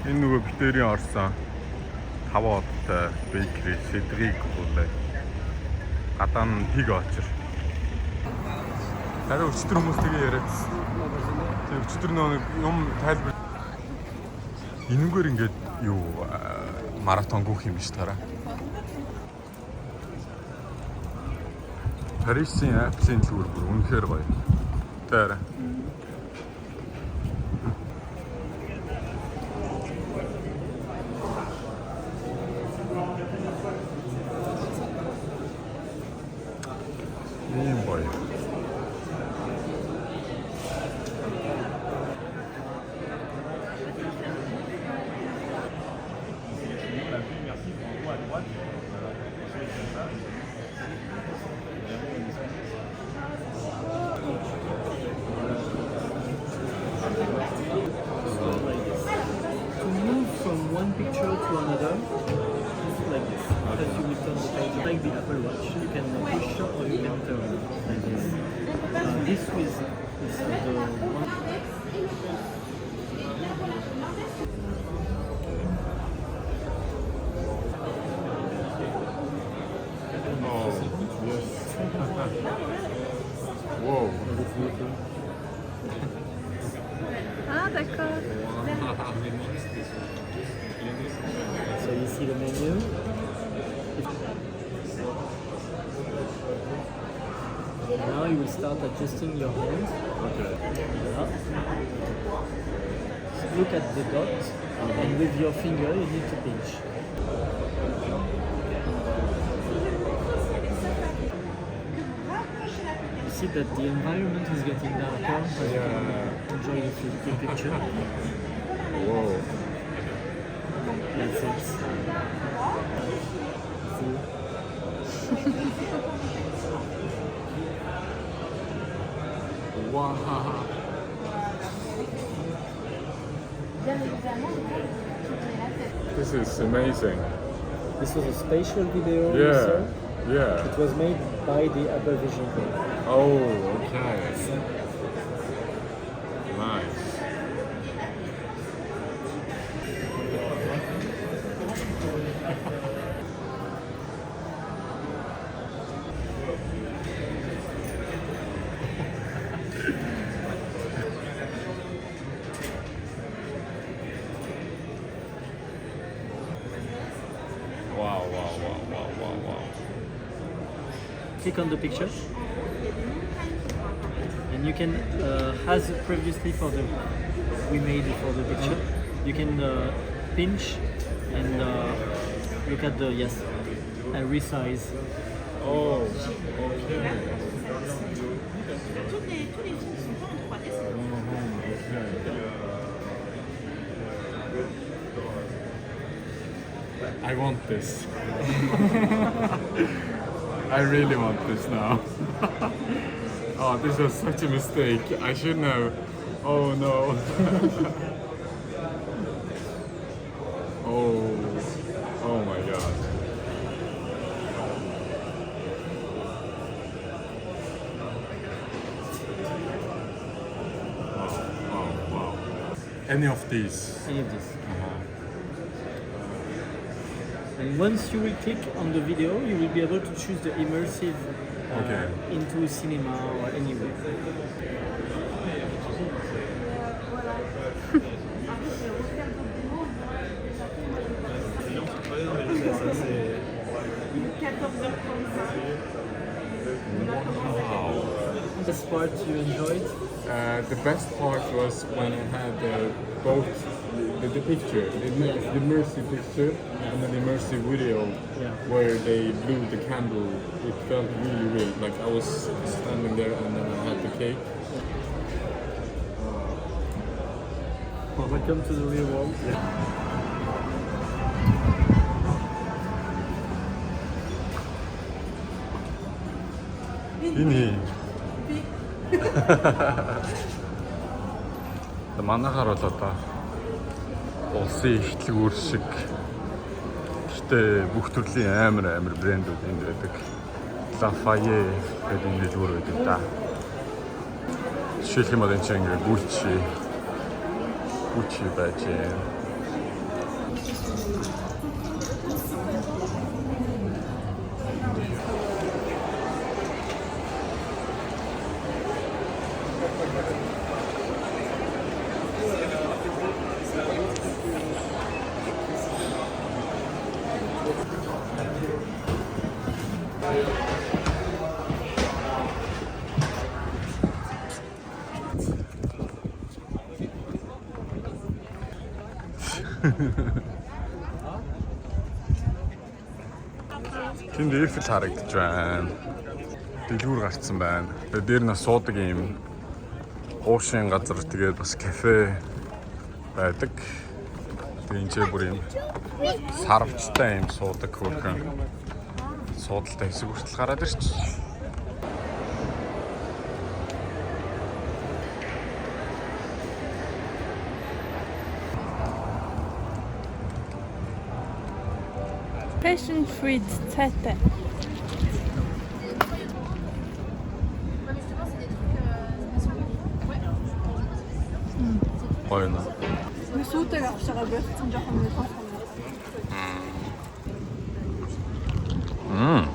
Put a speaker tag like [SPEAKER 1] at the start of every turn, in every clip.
[SPEAKER 1] Энэ нөгөө битэрийн орсон 5 одтой бейкери сэдрийг гуулаа. Гадаа нь пиг очир. Харин өчтөр хүмүүс тэгээ яриадсан. Тэгээ өчтөр нэг юм тайлбар. Энэгээр ингээд юу маратон гүөх юм биш тараа. Парисын апсын төлбөр бүр үнэхээр гоё. Таараа.
[SPEAKER 2] Picture to another, like this. That you will turn the page, like the Apple Watch. You can push up or you can turn like this. This is the one.
[SPEAKER 1] Oh, yes. Wow.
[SPEAKER 3] Ah, d'accord.
[SPEAKER 2] So you see the menu. Now you will start adjusting your hand.
[SPEAKER 1] Okay.
[SPEAKER 2] Voilà. Look at the dot, and with your finger you need to pinch. You see that the environment is getting darker, but you can enjoy the picture.
[SPEAKER 1] Wow.
[SPEAKER 2] That's it. See?
[SPEAKER 1] Wow. This is amazing.
[SPEAKER 2] This was a spatial video.
[SPEAKER 1] Yeah. Yeah.
[SPEAKER 2] It was made by the Apple Vision Pro.
[SPEAKER 1] Oh, okay. Nice. Wow, wow, wow, wow, wow, wow.
[SPEAKER 2] Click on the picture. And you can, as previously we made for the picture, you can pinch and look at the, yes, and resize.
[SPEAKER 1] Oh, okay. I want this. I really want this now. Oh, this was such a mistake. I should know. Oh no. Oh my god. Any of these?
[SPEAKER 2] Any of this. And once you will click on the video, you will be able to choose the immersive
[SPEAKER 1] Okay.
[SPEAKER 2] into cinema or anywhere. This part you enjoyed?
[SPEAKER 1] The best part was when I had both the picture, the immersive picture, and then the immersive video where they blew the candle. It felt really real. Like I was standing there and then I had the cake.
[SPEAKER 2] Welcome to the real world.
[SPEAKER 1] Ini. Манайхаар бол одоо улсын ихтлэг үр шиг гэхдээ бүх төрлийн амар брэндүүд энд байдаг. Lafayette гэдэг энэ дэлгүүр байдаг да. Жишээлх юм бол энэ чинь ингээ Gucci байж байна. Тэнд Эйфел харагдаж байна. Дэлгүүр гарцсан байна. Тэгээд дээр нь суудаг юм уушин газар, тэгээд бас кафе байдаг. Тэгээд энэ бүр юм сарвчтай юм суудаг хөрхөн. Суудалтай хэсэг хүртэл гараад ирч.
[SPEAKER 3] Passion fruit цайтай.
[SPEAKER 1] Ойно.
[SPEAKER 3] Би сүүтэйг авчаага болцсон жоохон мэлхэх юм.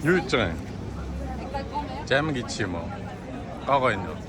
[SPEAKER 1] Юу гэж байгаа юм? Жам гэж юм уу? Гогоо энэ.